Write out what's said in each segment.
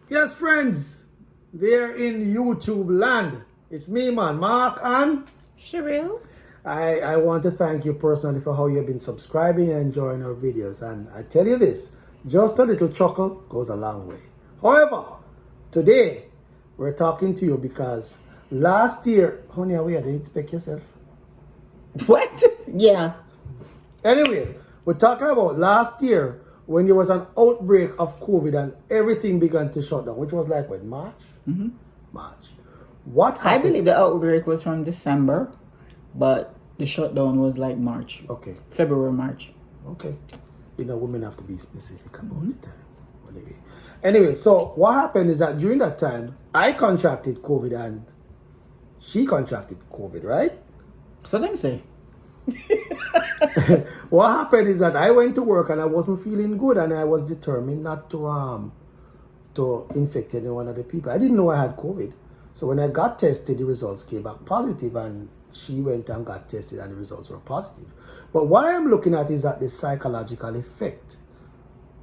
Yes, friends, there in YouTube land. It's me, man, Mark, and Cheryl? I want to thank you personally for how you've been subscribing and enjoying our videos. And I tell you this, just a little chuckle goes a long way. However, today we're talking to you because last year, honey, are you didn't expect yourself? What? Yeah. Anyway, we're talking about last year when there was an outbreak of COVID and everything began to shut down, which was like when March? Mm-hmm. March. What happened? I believe the outbreak was from December, but the shutdown was like March. Okay. February, March. Okay. You know, women have to be specific about the time. Anyway, so what happened is that during that time, I contracted COVID and she contracted COVID, right? So them say. What happened is that I went to work and I wasn't feeling good and I was determined not to infect any one of the people. I didn't know I had COVID. So when I got tested, the results came back positive and she went and got tested and the results were positive. But what I am looking at is that the psychological effect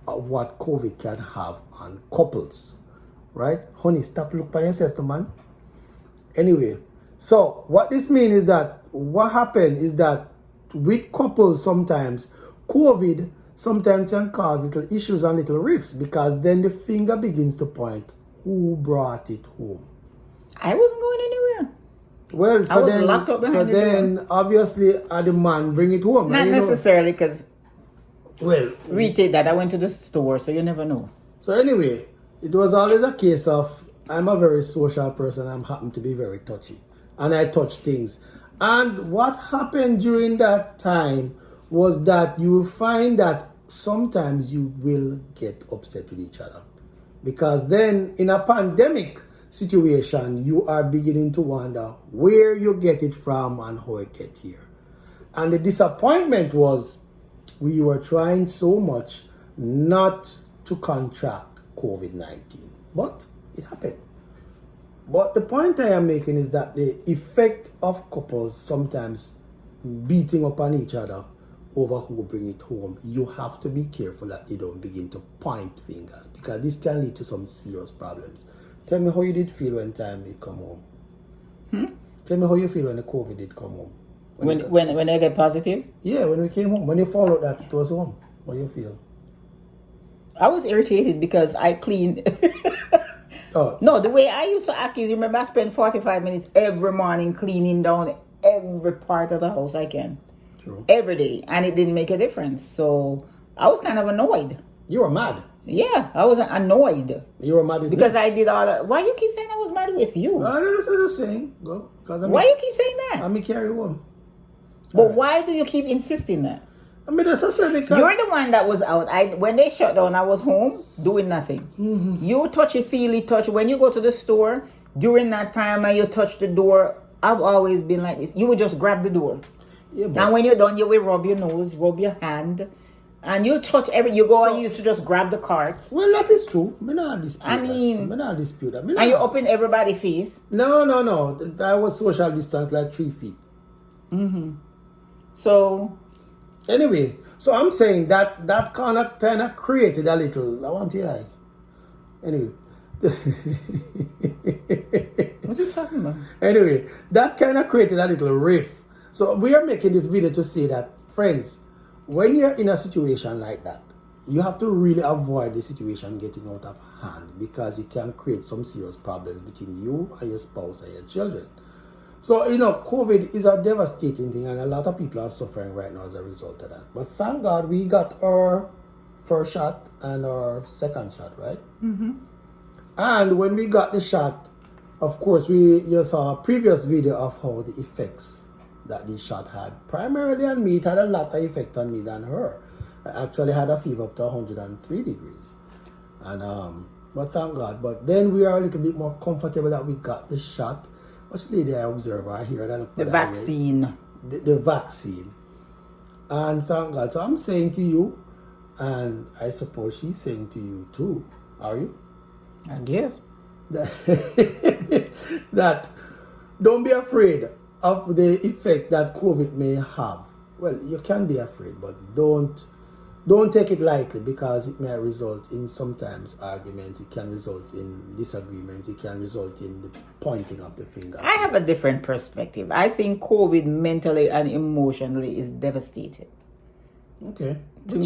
of what COVID can have on couples, right? Honey, stop look by yourself, man. Anyway, so what this means is that what happened is that with couples sometimes, COVID sometimes can cause little issues and little rifts because then the finger begins to point who brought it home. I wasn't going anywhere. Well, I was locked up behind the door. Obviously the man bring it home. Not necessarily because Well, we take that. I went to the store, so you never know. so anyway, it was always a case of I'm a very social person. I'm happen to be very touchy, and I touch things. And what happened during that time was that you will find that sometimes you will get upset with each other, because then in a pandemic situation, you are beginning to wonder where you get it from and how it get here. And the disappointment was we were trying so much not to contract COVID-19, but it happened. But the point I am making is that the effect of couples sometimes beating up on each other over who bring it home, you have to be careful that you don't begin to point fingers because this can lead to some serious problems. Tell me how you did feel when time it come home. Tell me how you feel when the COVID did come home. When I get positive, Yeah, when we came home, when you found out that it was home, how you feel? I was irritated because I cleaned. Oh, No, the way I used to act is, remember, I spend 45 minutes every morning cleaning down every part of the house I can. true. Every day. And it didn't make a difference. So I was kind of annoyed. You were mad. Yeah, I was annoyed. You were mad with Because me. I did all that. Why you keep saying I was mad with you? I'm just saying, go. Cause Why you keep saying that? I mean, carry on. But why do you keep insisting that? I mean, that's just because You're the one that was out. When they shut down, I was home doing nothing. You touchy-feely touch. When you go to the store, during that time and you touch the door, I've always been like this. You would just grab the door. Yeah, but And when you're done, you will rub your nose, rub your hand. And you touch you go and you used to just grab the carts. well, that is true. Me not dispute I that. mean- Me not dispute that. And you up in everybody's face. No. I was social distance like 3 feet. So, Anyway, so I'm saying that kind of created a little. I want your eye. Anyway. what are you talking about? Anyway, that kind of created a little rift. So we are making this video to say that, friends, when you're in a situation like that, you have to really avoid the situation getting out of hand because you can create some serious problems between you and your spouse and your children. So, COVID is a devastating thing and a lot of people are suffering right now as a result of that. But thank God we got our first shot and our second shot, right? And when we got the shot, of course, you saw a previous video of how the effects that the shot had. Primarily on me, it had a lot of effect on me than her. I actually had a fever up to 103 degrees. And but thank God. But then we are a little bit more comfortable that we got the shot. Which lady I observe right here? The vaccine. The vaccine. And thank God. So I'm saying to you, and I suppose she's saying to you too, are you? I guess. That don't be afraid of the effect that COVID may have. Well, you can be afraid, but don't don't take it lightly, because it may result in sometimes arguments. It can result in disagreements. It can result in the pointing of the finger. I have a different perspective. I think COVID mentally and emotionally is devastating. Okay. To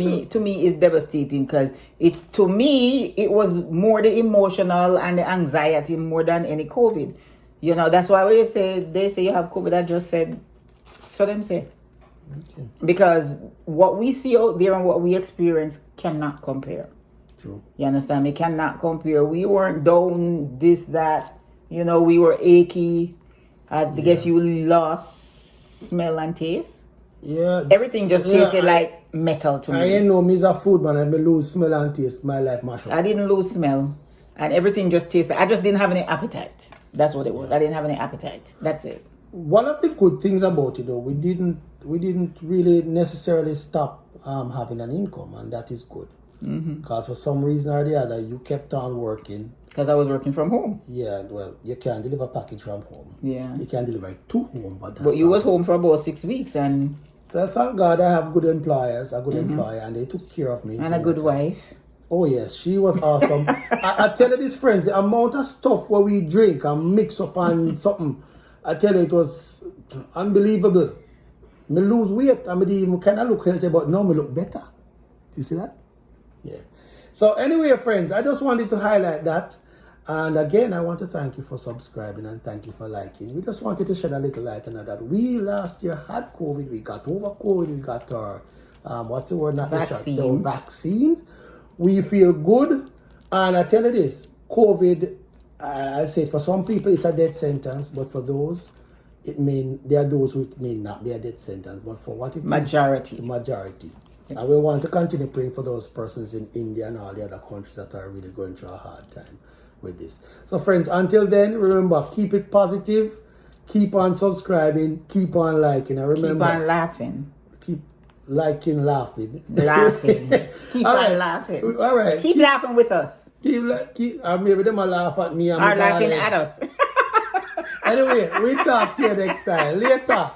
me, it's devastating because to me it was more the emotional and the anxiety more than any COVID. You know, that's why they say you have COVID. I just said, so them say. Okay. Because what we see out there and what we experience cannot compare. True. You understand me? Cannot compare. We weren't down this, that. You know, we were achy. I guess you lost smell and taste. Yeah. Everything just tasted like metal to me. I ain't know me's a food man. I may lose smell and taste. My life mash up. I didn't lose smell. And everything just tasted. I just didn't have any appetite. That's what it was. I didn't have any appetite. That's it. One of the good things about it, though, we didn't really necessarily stop having an income, and that is good. Because for some reason or the other, you kept on working. Because I was working from home. Yeah, well, you can deliver package from home. Yeah. You can deliver it to home, but you was home for about 6 weeks, and well, thank God I have good employers, a good employer, and they took care of me. and a good wife. Oh yes, she was awesome. I tell you this, friends, the amount of stuff where we drink and mix up and something, I tell you, it was unbelievable. Me lose weight, I mean, even kind of look healthy, but now me look better. You see that? Yeah. So anyway, friends, I just wanted to highlight that. And again, I want to thank you for subscribing and thank you for liking. We just wanted to shed a little light on that. We last year had COVID. We got over COVID. We got our, what's the word? Not Vaccine. The vaccine. We feel good. And I tell you this, COVID, I say for some people it's a death sentence, but for those, there are those who it may not be a death sentence. But for what it Majority. is, the majority. And we want to continue praying for those persons in India and all the other countries that are really going through a hard time with this. So friends, until then, remember, keep it positive, keep on subscribing, keep on liking. And remember, Keep on laughing. keep liking, laughing. Laughing. Keep All on right. laughing. All right. Keep laughing with us. Keep maybe them will laugh at me. Or laughing at us. Anyway, we talk to you next time. Later.